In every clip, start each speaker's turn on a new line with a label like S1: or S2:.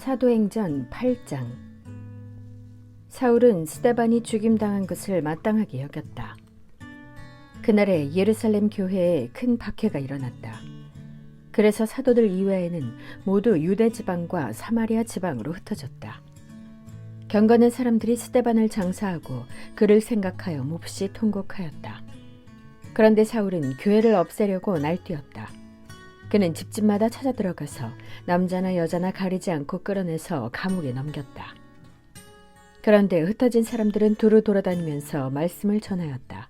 S1: 사도행전 8장. 사울은 스데반이 죽임당한 것을 마땅하게 여겼다. 그날에 예루살렘 교회에 큰 박해가 일어났다. 그래서 사도들 이외에는 모두 유대 지방과 사마리아 지방으로 흩어졌다. 경건한 사람들이 스데반을 장사하고 그를 생각하여 몹시 통곡하였다. 그런데 사울은 교회를 없애려고 날뛰었다. 그는 집집마다 찾아 들어가서 남자나 여자나 가리지 않고 끌어내서 감옥에 넘겼다. 그런데 흩어진 사람들은 두루 돌아다니면서 말씀을 전하였다.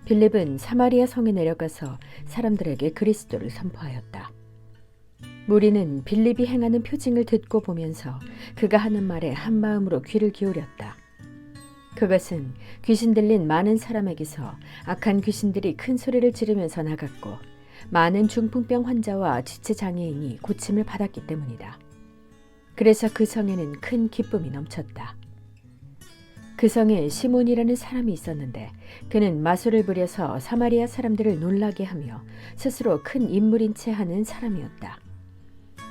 S1: 빌립은 사마리아 성에 내려가서 사람들에게 그리스도를 선포하였다. 무리는 빌립이 행하는 표징을 듣고 보면서 그가 하는 말에 한마음으로 귀를 기울였다. 그것은 귀신 들린 많은 사람에게서 악한 귀신들이 큰 소리를 지르면서 나갔고 많은 중풍병 환자와 지체장애인이 고침을 받았기 때문이다. 그래서 그 성에는 큰 기쁨이 넘쳤다. 그 성에 시몬이라는 사람이 있었는데 그는 마술을 부려서 사마리아 사람들을 놀라게 하며 스스로 큰 인물인 채 하는 사람이었다.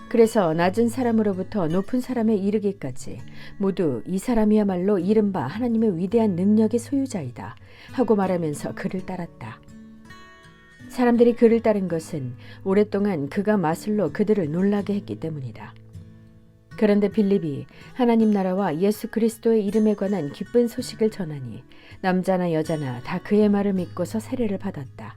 S1: 그래서 낮은 사람으로부터 높은 사람에 이르기까지 모두 이 사람이야말로 이른바 하나님의 위대한 능력의 소유자이다 하고 말하면서 그를 따랐다. 사람들이 그를 따른 것은 오랫동안 그가 마술로 그들을 놀라게 했기 때문이다. 그런데 빌립이 하나님 나라와 예수 그리스도의 이름에 관한 기쁜 소식을 전하니 남자나 여자나 다 그의 말을 믿고서 세례를 받았다.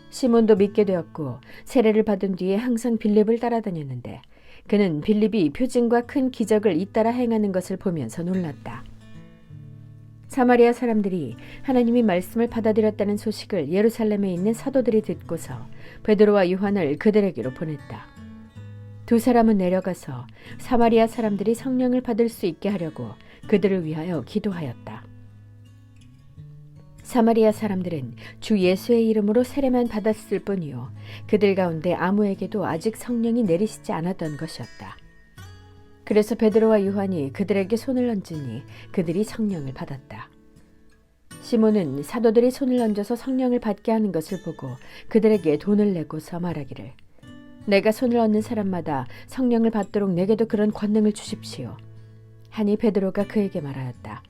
S1: 시몬도 믿게 되었고 세례를 받은 뒤에 항상 빌립을 따라다녔는데 그는 빌립이 표징과 큰 기적을 잇따라 행하는 것을 보면서 놀랐다. 사마리아 사람들이 하나님이 말씀을 받아들였다는 소식을 예루살렘에 있는 사도들이 듣고서 베드로와 요한을 그들에게로 보냈다. 두 사람은 내려가서 사마리아 사람들이 성령을 받을 수 있게 하려고 그들을 위하여 기도하였다. 사마리아 사람들은 주 예수의 이름으로 세례만 받았을 뿐이요 그들 가운데 아무에게도 아직 성령이 내리시지 않았던 것이었다. 그래서 베드로와 요한이 그들에게 손을 얹으니 그들이 성령을 받았다. 시몬은 사도들이 손을 얹어서 성령을 받게 하는 것을 보고 그들에게 돈을 내고서 말하기를 내가 손을 얹는 사람마다 성령을 받도록 내게도 그런 권능을 주십시오. 하니 베드로가 그에게 말하였다.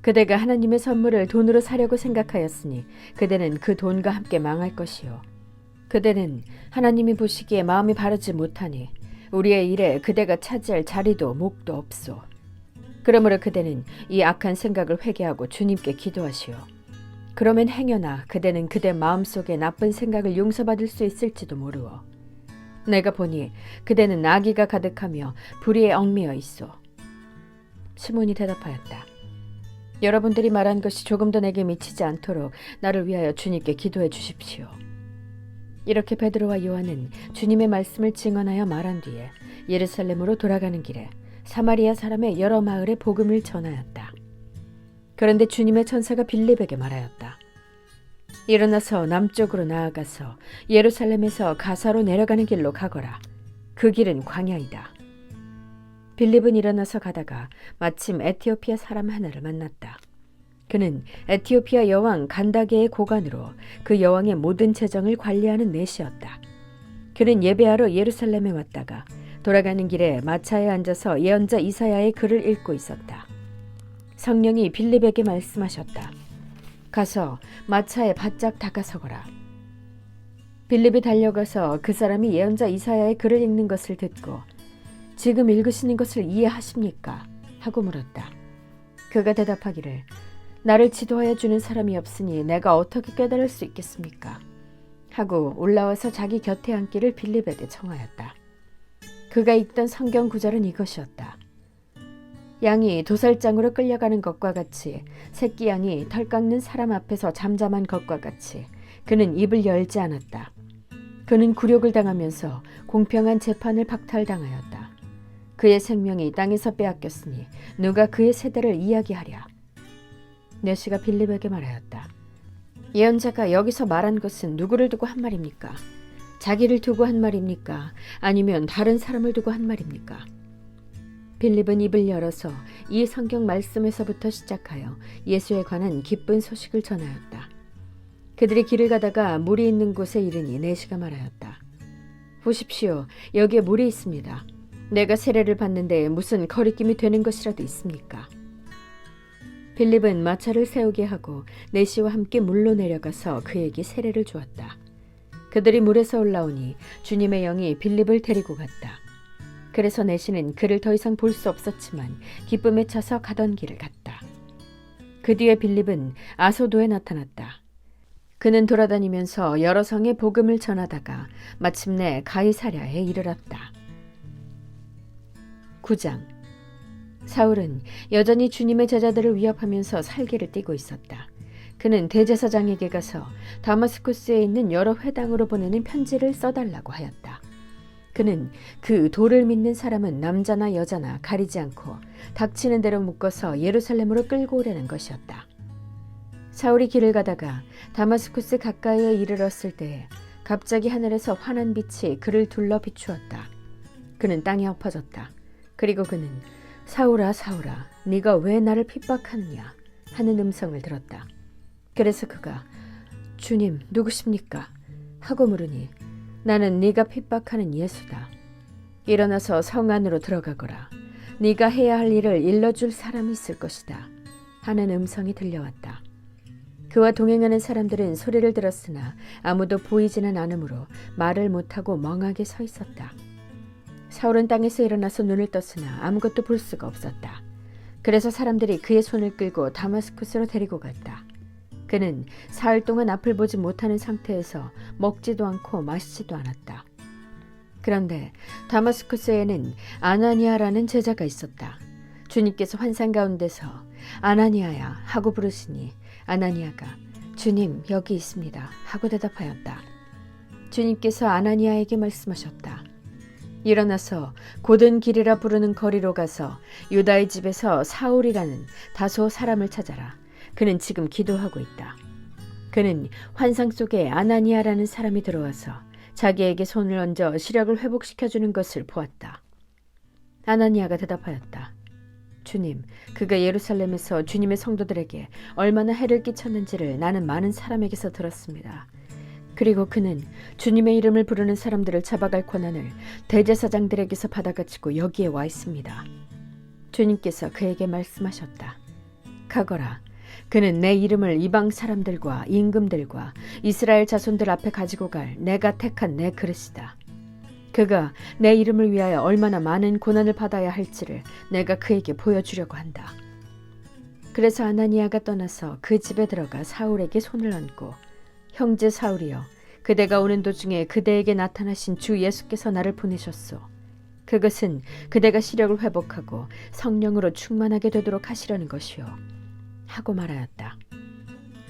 S1: 그대가 하나님의 선물을 돈으로 사려고 생각하였으니 그대는 그 돈과 함께 망할 것이요. 그대는 하나님이 보시기에 마음이 바르지 못하니 우리의 일에 그대가 차지할 자리도 목도 없소. 그러므로 그대는 이 악한 생각을 회개하고 주님께 기도하시오. 그러면 행여나 그대는 그대 마음속에 나쁜 생각을 용서받을 수 있을지도 모르오. 내가 보니 그대는 악의가 가득하며 불의에 얽매여 있소. 시몬이 대답하였다. 여러분들이 말한 것이 조금도 내게 미치지 않도록 나를 위하여 주님께 기도해 주십시오. 이렇게 베드로와 요한은 주님의 말씀을 증언하여 말한 뒤에 예루살렘으로 돌아가는 길에 사마리아 사람의 여러 마을에 복음을 전하였다. 그런데 주님의 천사가 빌립에게 말하였다. 일어나서 남쪽으로 나아가서 예루살렘에서 가사로 내려가는 길로 가거라. 그 길은 광야이다. 빌립은 일어나서 가다가 마침 에티오피아 사람 하나를 만났다. 그는 에티오피아 여왕 간다게의 고관으로 그 여왕의 모든 재정을 관리하는 내시였다. 그는 예배하러 예루살렘에 왔다가 돌아가는 길에 마차에 앉아서 예언자 이사야의 글을 읽고 있었다. 성령이 빌립에게 말씀하셨다. 가서 마차에 바짝 다가서거라. 빌립이 달려가서 그 사람이 예언자 이사야의 글을 읽는 것을 듣고 지금 읽으시는 것을 이해하십니까? 하고 물었다. 그가 대답하기를 나를 지도하여 주는 사람이 없으니 내가 어떻게 깨달을 수 있겠습니까? 하고 올라와서 자기 곁에 앉기를 빌립에게 청하였다. 그가 읽던 성경 구절은 이것이었다. 양이 도살장으로 끌려가는 것과 같이 새끼 양이 털 깎는 사람 앞에서 잠잠한 것과 같이 그는 입을 열지 않았다. 그는 굴욕을 당하면서 공평한 재판을 박탈당하였다. 그의 생명이 땅에서 빼앗겼으니 누가 그의 세대를 이야기하랴. 내시가 빌립에게 말하였다. 예언자가 여기서 말한 것은 누구를 두고 한 말입니까? 자기를 두고 한 말입니까? 아니면 다른 사람을 두고 한 말입니까? 빌립은 입을 열어서 이 성경 말씀에서부터 시작하여 예수에 관한 기쁜 소식을 전하였다. 그들이 길을 가다가 물이 있는 곳에 이르니 내시가 말하였다. 보십시오. 여기에 물이 있습니다. 내가 세례를 받는데 무슨 거리낌이 되는 것이라도 있습니까? 빌립은 마차를 세우게 하고 내시와 함께 물로 내려가서 그에게 세례를 주었다. 그들이 물에서 올라오니 주님의 영이 빌립을 데리고 갔다. 그래서 내시는 그를 더 이상 볼 수 없었지만 기쁨에 차서 가던 길을 갔다. 그 뒤에 빌립은 아소도에 나타났다. 그는 돌아다니면서 여러 성에 복음을 전하다가 마침내 가이사랴에 이르렀다. 9장. 사울은 여전히 주님의 제자들을 위협하면서 살기를 띠고 있었다. 그는 대제사장에게 가서 다마스쿠스에 있는 여러 회당으로 보내는 편지를 써달라고 하였다. 그는 그 도를 믿는 사람은 남자나 여자나 가리지 않고 닥치는 대로 묶어서 예루살렘으로 끌고 오려는 것이었다. 사울이 길을 가다가 다마스쿠스 가까이에 이르렀을 때에 갑자기 하늘에서 환한 빛이 그를 둘러 비추었다. 그는 땅에 엎어졌다. 그리고 그는 사울아 사울아 네가 왜 나를 핍박하느냐 하는 음성을 들었다. 그래서 그가 주님 누구십니까? 하고 물으니 나는 네가 핍박하는 예수다. 일어나서 성 안으로 들어가거라. 네가 해야 할 일을 일러줄 사람이 있을 것이다. 하는 음성이 들려왔다. 그와 동행하는 사람들은 소리를 들었으나 아무도 보이지는 않으므로 말을 못하고 멍하게 서 있었다. 사울은 땅에서 일어나서 눈을 떴으나 아무것도 볼 수가 없었다. 그래서 사람들이 그의 손을 끌고 다마스쿠스로 데리고 갔다. 그는 사흘 동안 앞을 보지 못하는 상태에서 먹지도 않고 마시지도 않았다. 그런데 다마스쿠스에는 아나니아라는 제자가 있었다. 주님께서 환상 가운데서 아나니아야 하고 부르시니 아나니아가 주님 여기 있습니다 하고 대답하였다. 주님께서 아나니아에게 말씀하셨다. 일어나서 곧은 길이라 부르는 거리로 가서 유다의 집에서 사울이라는 다소 사람을 찾아라. 그는 지금 기도하고 있다. 그는 환상 속에 아나니아라는 사람이 들어와서 자기에게 손을 얹어 시력을 회복시켜주는 것을 보았다. 아나니아가 대답하였다. 주님, 그가 예루살렘에서 주님의 성도들에게 얼마나 해를 끼쳤는지를 나는 많은 사람에게서 들었습니다. 그리고 그는 주님의 이름을 부르는 사람들을 잡아갈 권한을 대제사장들에게서 받아가지고 여기에 와 있습니다. 주님께서 그에게 말씀하셨다. 가거라. 그는 내 이름을 이방 사람들과 임금들과 이스라엘 자손들 앞에 가지고 갈 내가 택한 내 그릇이다. 그가 내 이름을 위하여 얼마나 많은 고난을 받아야 할지를 내가 그에게 보여주려고 한다. 그래서 아나니아가 떠나서 그 집에 들어가 사울에게 손을 얹고 형제 사울이여 그대가 오는 도중에 그대에게 나타나신 주 예수께서 나를 보내셨소. 그것은 그대가 시력을 회복하고 성령으로 충만하게 되도록 하시려는 것이요 하고 말하였다.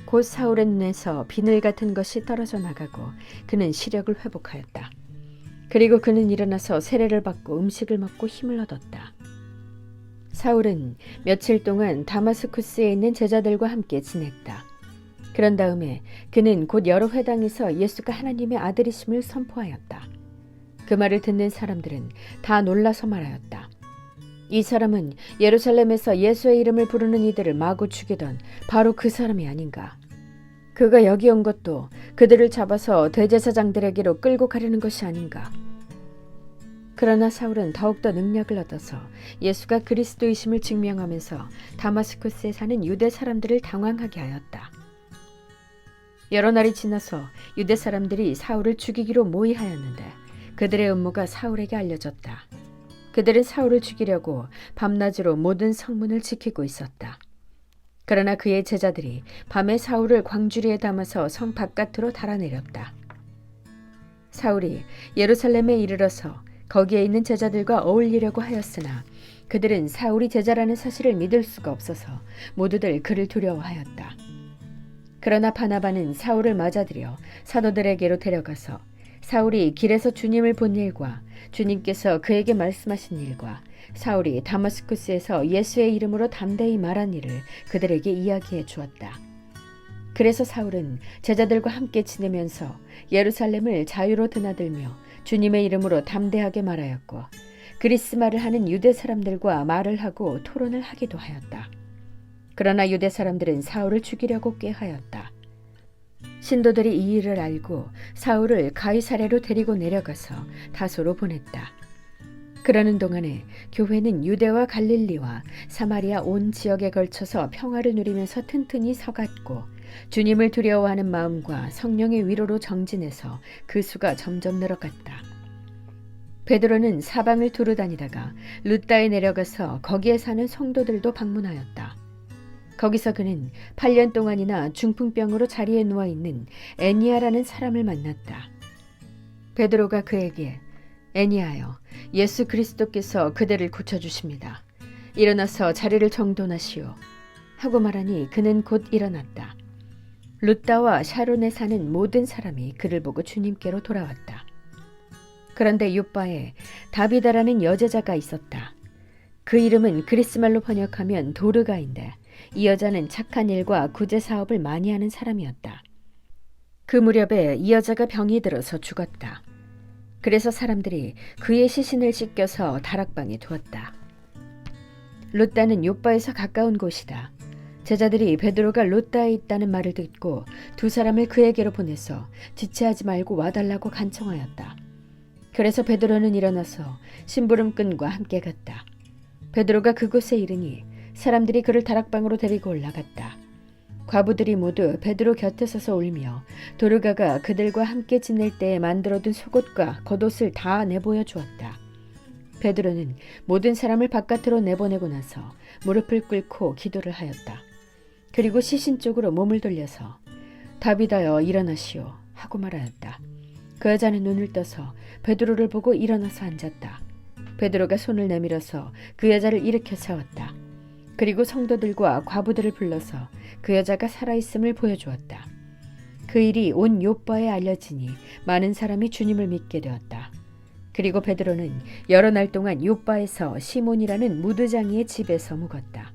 S1: 곧 사울의 눈에서 비늘 같은 것이 떨어져 나가고 그는 시력을 회복하였다. 그리고 그는 일어나서 세례를 받고 음식을 먹고 힘을 얻었다. 사울은 며칠 동안 다마스쿠스에 있는 제자들과 함께 지냈다. 그런 다음에 그는 곧 여러 회당에서 예수가 하나님의 아들이심을 선포하였다. 그 말을 듣는 사람들은 다 놀라서 말하였다. 이 사람은 예루살렘에서 예수의 이름을 부르는 이들을 마구 죽이던 바로 그 사람이 아닌가. 그가 여기 온 것도 그들을 잡아서 대제사장들에게로 끌고 가려는 것이 아닌가. 그러나 사울은 더욱더 능력을 얻어서 예수가 그리스도이심을 증명하면서 다마스쿠스에 사는 유대 사람들을 당황하게 하였다. 여러 날이 지나서 유대 사람들이 사울을 죽이기로 모의하였는데 그들의 음모가 사울에게 알려졌다. 그들은 사울을 죽이려고 밤낮으로 모든 성문을 지키고 있었다. 그러나 그의 제자들이 밤에 사울을 광주리에 담아서 성 바깥으로 달아내렸다. 사울이 예루살렘에 이르러서 거기에 있는 제자들과 어울리려고 하였으나 그들은 사울이 제자라는 사실을 믿을 수가 없어서 모두들 그를 두려워하였다. 그러나 바나바는 사울을 맞아들여 사도들에게로 데려가서 사울이 길에서 주님을 본 일과 주님께서 그에게 말씀하신 일과 사울이 다마스쿠스에서 예수의 이름으로 담대히 말한 일을 그들에게 이야기해 주었다. 그래서 사울은 제자들과 함께 지내면서 예루살렘을 자유로 드나들며 주님의 이름으로 담대하게 말하였고 그리스말을 하는 유대 사람들과 말을 하고 토론을 하기도 하였다. 그러나 유대 사람들은 사울을 죽이려고 꾀하였다. 신도들이 이 일을 알고 사울을 가이사랴로 데리고 내려가서 다소로 보냈다. 그러는 동안에 교회는 유대와 갈릴리와 사마리아 온 지역에 걸쳐서 평화를 누리면서 튼튼히 서갔고 주님을 두려워하는 마음과 성령의 위로로 정진해서 그 수가 점점 늘어갔다. 베드로는 사방을 두루 다니다가 룻다에 내려가서 거기에 사는 성도들도 방문하였다. 거기서 그는 8년 동안이나 중풍병으로 자리에 누워있는 애니아라는 사람을 만났다. 베드로가 그에게 애니아여, 예수 그리스도께서 그대를 고쳐주십니다. 일어나서 자리를 정돈하시오. 하고 말하니 그는 곧 일어났다. 룻다와 샤론에 사는 모든 사람이 그를 보고 주님께로 돌아왔다. 그런데 요바에 다비다라는 여제자가 있었다. 그 이름은 그리스말로 번역하면 도르가인데 이 여자는 착한 일과 구제 사업을 많이 하는 사람이었다. 그 무렵에 이 여자가 병이 들어서 죽었다. 그래서 사람들이 그의 시신을 씻겨서 다락방에 두었다. 룻다는 요바에서 가까운 곳이다. 제자들이 베드로가 룻다에 있다는 말을 듣고 두 사람을 그에게로 보내서 지체하지 말고 와달라고 간청하였다. 그래서 베드로는 일어나서 심부름꾼과 함께 갔다. 베드로가 그곳에 이르니 사람들이 그를 다락방으로 데리고 올라갔다. 과부들이 모두 베드로 곁에 서서 울며 도르가가 그들과 함께 지낼 때에 만들어둔 속옷과 겉옷을 다 내보여 주었다. 베드로는 모든 사람을 바깥으로 내보내고 나서 무릎을 꿇고 기도를 하였다. 그리고 시신 쪽으로 몸을 돌려서 다비다여 일어나시오 하고 말하였다. 그 여자는 눈을 떠서 베드로를 보고 일어나서 앉았다. 베드로가 손을 내밀어서 그 여자를 일으켜 세웠다. 그리고 성도들과 과부들을 불러서 그 여자가 살아있음을 보여주었다. 그 일이 온 요바에 알려지니 많은 사람이 주님을 믿게 되었다. 그리고 베드로는 여러 날 동안 요바에서 시몬이라는 무드장이의 집에서 묵었다.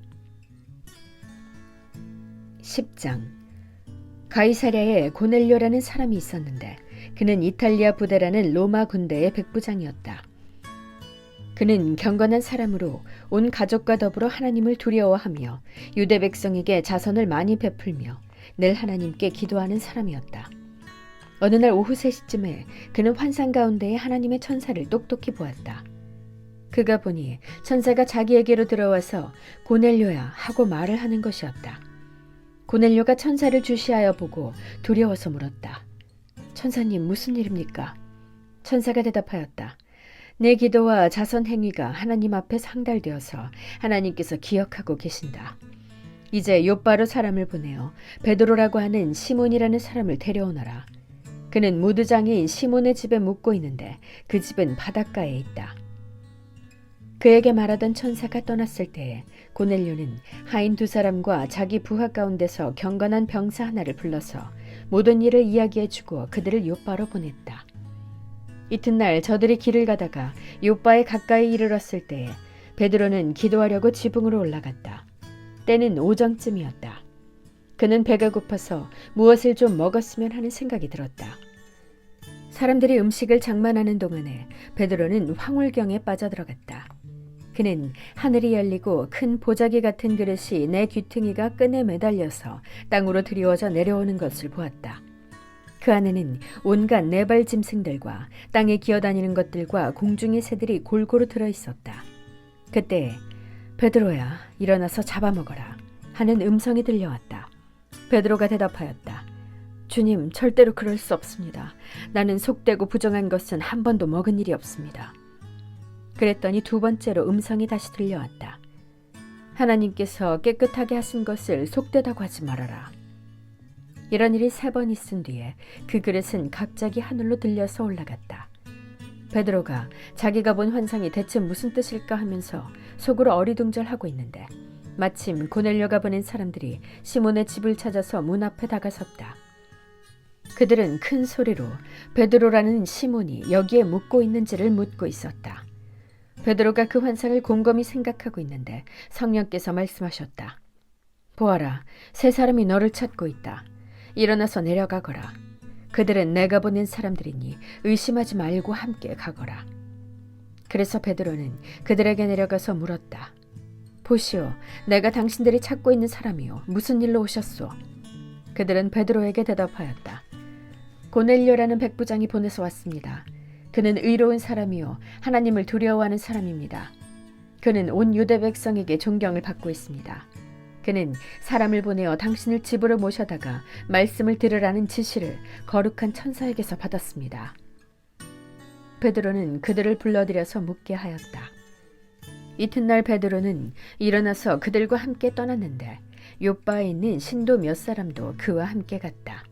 S1: 10장. 가이사랴에 고넬료라는 사람이 있었는데 그는 이탈리아 부대라는 로마 군대의 백부장이었다. 그는 경건한 사람으로 온 가족과 더불어 하나님을 두려워하며 유대 백성에게 자선을 많이 베풀며 늘 하나님께 기도하는 사람이었다. 어느 날 오후 3시쯤에 그는 환상 가운데에 하나님의 천사를 똑똑히 보았다. 그가 보니 천사가 자기에게로 들어와서 고넬료야 하고 말을 하는 것이었다. 고넬료가 천사를 주시하여 보고 두려워서 물었다. 천사님, 무슨 일입니까? 천사가 대답하였다. 내 기도와 자선 행위가 하나님 앞에 상달되어서 하나님께서 기억하고 계신다. 이제 요바로 사람을 보내어 베드로라고 하는 시몬이라는 사람을 데려오너라. 그는 무드장이인 시몬의 집에 묵고 있는데 그 집은 바닷가에 있다. 그에게 말하던 천사가 떠났을 때에 고넬료는 하인 2사람과 자기 부하 가운데서 경건한 병사 하나를 불러서 모든 일을 이야기해주고 그들을 요바로 보냈다. 이튿날 저들이 길을 가다가 요바에 가까이 이르렀을 때에 베드로는 기도하려고 지붕으로 올라갔다. 때는 오정쯤이었다. 그는 배가 고파서 무엇을 좀 먹었으면 하는 생각이 들었다. 사람들이 음식을 장만하는 동안에 베드로는 황홀경에 빠져들어갔다. 그는 하늘이 열리고 큰 보자기 같은 그릇이 내 귀퉁이가 끈에 매달려서 땅으로 드리워져 내려오는 것을 보았다. 그 안에는 온갖 네발 짐승들과 땅에 기어다니는 것들과 공중의 새들이 골고루 들어있었다. 그때 베드로야, 일어나서 잡아먹어라 하는 음성이 들려왔다. 베드로가 대답하였다. 주님, 절대로 그럴 수 없습니다. 나는 속되고 부정한 것은 한 번도 먹은 일이 없습니다. 그랬더니 2번째로 음성이 다시 들려왔다. 하나님께서 깨끗하게 하신 것을 속되다고 하지 말아라. 이런 일이 3번 있은 뒤에 그 그릇은 갑자기 하늘로 들려서 올라갔다. 베드로가 자기가 본 환상이 대체 무슨 뜻일까 하면서 속으로 어리둥절하고 있는데 마침 고넬료가 보낸 사람들이 시몬의 집을 찾아서 문 앞에 다가섰다. 그들은 큰 소리로 베드로라는 시몬이 여기에 묵고 있는지를 묻고 있었다. 베드로가 그 환상을 곰곰이 생각하고 있는데 성령께서 말씀하셨다. 보아라, 3사람이 너를 찾고 있다. 일어나서 내려가거라. 그들은 내가 보낸 사람들이니 의심하지 말고 함께 가거라. 그래서 베드로는 그들에게 내려가서 물었다. 보시오, 내가 당신들이 찾고 있는 사람이요. 무슨 일로 오셨소? 그들은 베드로에게 대답하였다. 고넬료라는 백부장이 보내서 왔습니다. 그는 의로운 사람이요 하나님을 두려워하는 사람입니다. 그는 온 유대 백성에게 존경을 받고 있습니다. 그는 사람을 보내어 당신을 집으로 모셔다가 말씀을 들으라는 지시를 거룩한 천사에게서 받았습니다. 베드로는 그들을 불러들여서 묻게 하였다. 이튿날 베드로는 일어나서 그들과 함께 떠났는데 욥바에 있는 신도 몇 사람도 그와 함께 갔다.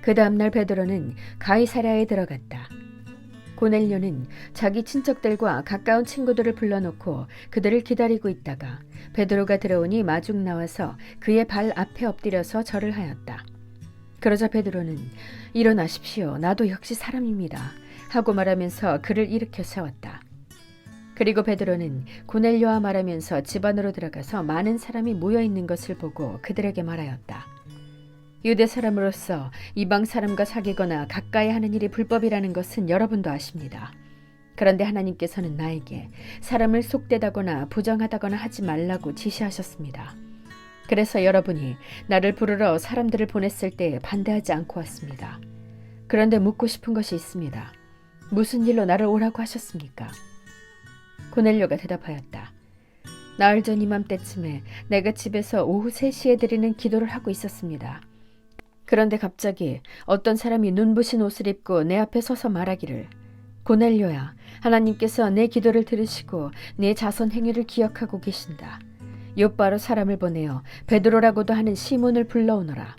S1: 그 다음날 베드로는 가이사랴에 들어갔다. 고넬료는 자기 친척들과 가까운 친구들을 불러놓고 그들을 기다리고 있다가 베드로가 들어오니 마중 나와서 그의 발 앞에 엎드려서 절을 하였다. 그러자 베드로는 일어나십시오. 나도 역시 사람입니다. 하고 말하면서 그를 일으켜 세웠다. 그리고 베드로는 고넬료와 말하면서 집 안으로 들어가서 많은 사람이 모여있는 것을 보고 그들에게 말하였다. 유대 사람으로서 이방 사람과 사귀거나 가까이 하는 일이 불법이라는 것은 여러분도 아십니다. 그런데 하나님께서는 나에게 사람을 속되다거나 부정하다거나 하지 말라고 지시하셨습니다. 그래서 여러분이 나를 부르러 사람들을 보냈을 때 반대하지 않고 왔습니다. 그런데 묻고 싶은 것이 있습니다. 무슨 일로 나를 오라고 하셨습니까? 고넬료가 대답하였다. 나흘 전 이맘때쯤에 내가 집에서 오후 3시에 드리는 기도를 하고 있었습니다. 그런데 갑자기 어떤 사람이 눈부신 옷을 입고 내 앞에 서서 말하기를 고넬료야, 하나님께서 내 기도를 들으시고 내 자선 행위를 기억하고 계신다. 욥바로 사람을 보내어 베드로라고도 하는 시몬을 불러오너라.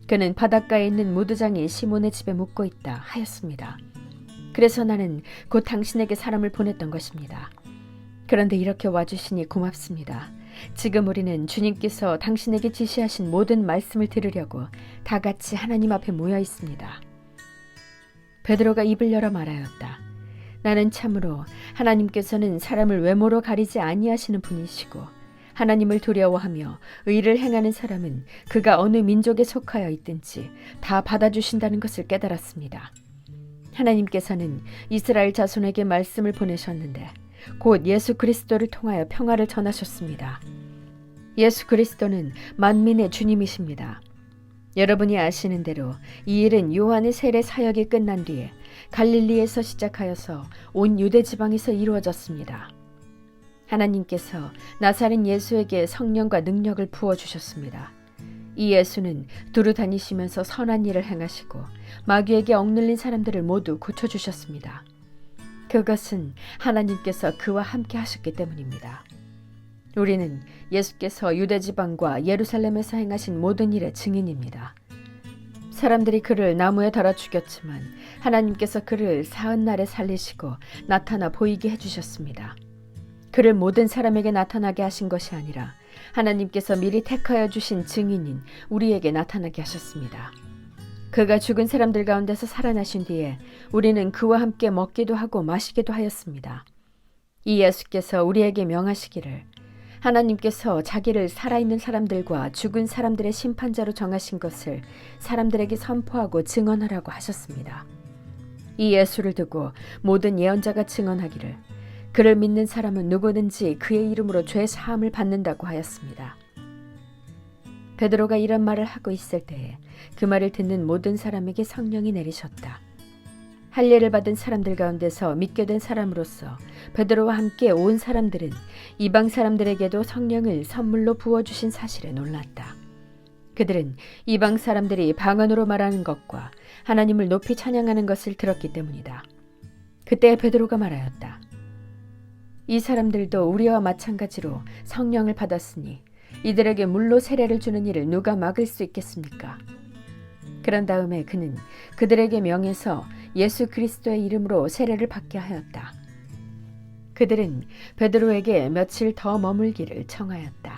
S1: 그는 바닷가에 있는 무드장이 시몬의 집에 묵고 있다 하였습니다. 그래서 나는 곧 당신에게 사람을 보냈던 것입니다. 그런데 이렇게 와주시니 고맙습니다. 지금 우리는 주님께서 당신에게 지시하신 모든 말씀을 들으려고 다 같이 하나님 앞에 모여 있습니다. 베드로가 입을 열어 말하였다. 나는 참으로 하나님께서는 사람을 외모로 가리지 아니하시는 분이시고 하나님을 두려워하며 의를 행하는 사람은 그가 어느 민족에 속하여 있든지 다 받아주신다는 것을 깨달았습니다. 하나님께서는 이스라엘 자손에게 말씀을 보내셨는데 곧 예수 그리스도를 통하여 평화를 전하셨습니다. 예수 그리스도는 만민의 주님이십니다. 여러분이 아시는 대로 이 일은 요한의 세례 사역이 끝난 뒤에 갈릴리에서 시작하여서 온 유대 지방에서 이루어졌습니다. 하나님께서 나사렛 예수에게 성령과 능력을 부어주셨습니다. 이 예수는 두루 다니시면서 선한 일을 행하시고 마귀에게 억눌린 사람들을 모두 고쳐주셨습니다. 그것은 하나님께서 그와 함께 하셨기 때문입니다. 우리는 예수께서 유대 지방과 예루살렘에서 행하신 모든 일의 증인입니다. 사람들이 그를 나무에 달아 죽였지만 하나님께서 그를 사흘 날에 살리시고 나타나 보이게 해주셨습니다. 그를 모든 사람에게 나타나게 하신 것이 아니라 하나님께서 미리 택하여 주신 증인인 우리에게 나타나게 하셨습니다. 그가 죽은 사람들 가운데서 살아나신 뒤에 우리는 그와 함께 먹기도 하고 마시기도 하였습니다. 이 예수께서 우리에게 명하시기를 하나님께서 자기를 살아있는 사람들과 죽은 사람들의 심판자로 정하신 것을 사람들에게 선포하고 증언하라고 하셨습니다. 이 예수를 두고 모든 예언자가 증언하기를 그를 믿는 사람은 누구든지 그의 이름으로 죄 사함을 받는다고 하였습니다. 베드로가 이런 말을 하고 있을 때에 그 말을 듣는 모든 사람에게 성령이 내리셨다. 할례를 받은 사람들 가운데서 믿게 된 사람으로서 베드로와 함께 온 사람들은 이방 사람들에게도 성령을 선물로 부어주신 사실에 놀랐다. 그들은 이방 사람들이 방언으로 말하는 것과 하나님을 높이 찬양하는 것을 들었기 때문이다. 그때 베드로가 말하였다. 이 사람들도 우리와 마찬가지로 성령을 받았으니 이들에게 물로 세례를 주는 일을 누가 막을 수 있겠습니까? 그런 다음에 그는 그들에게 명해서 예수 그리스도의 이름으로 세례를 받게 하였다. 그들은 베드로에게 며칠 더 머물기를 청하였다.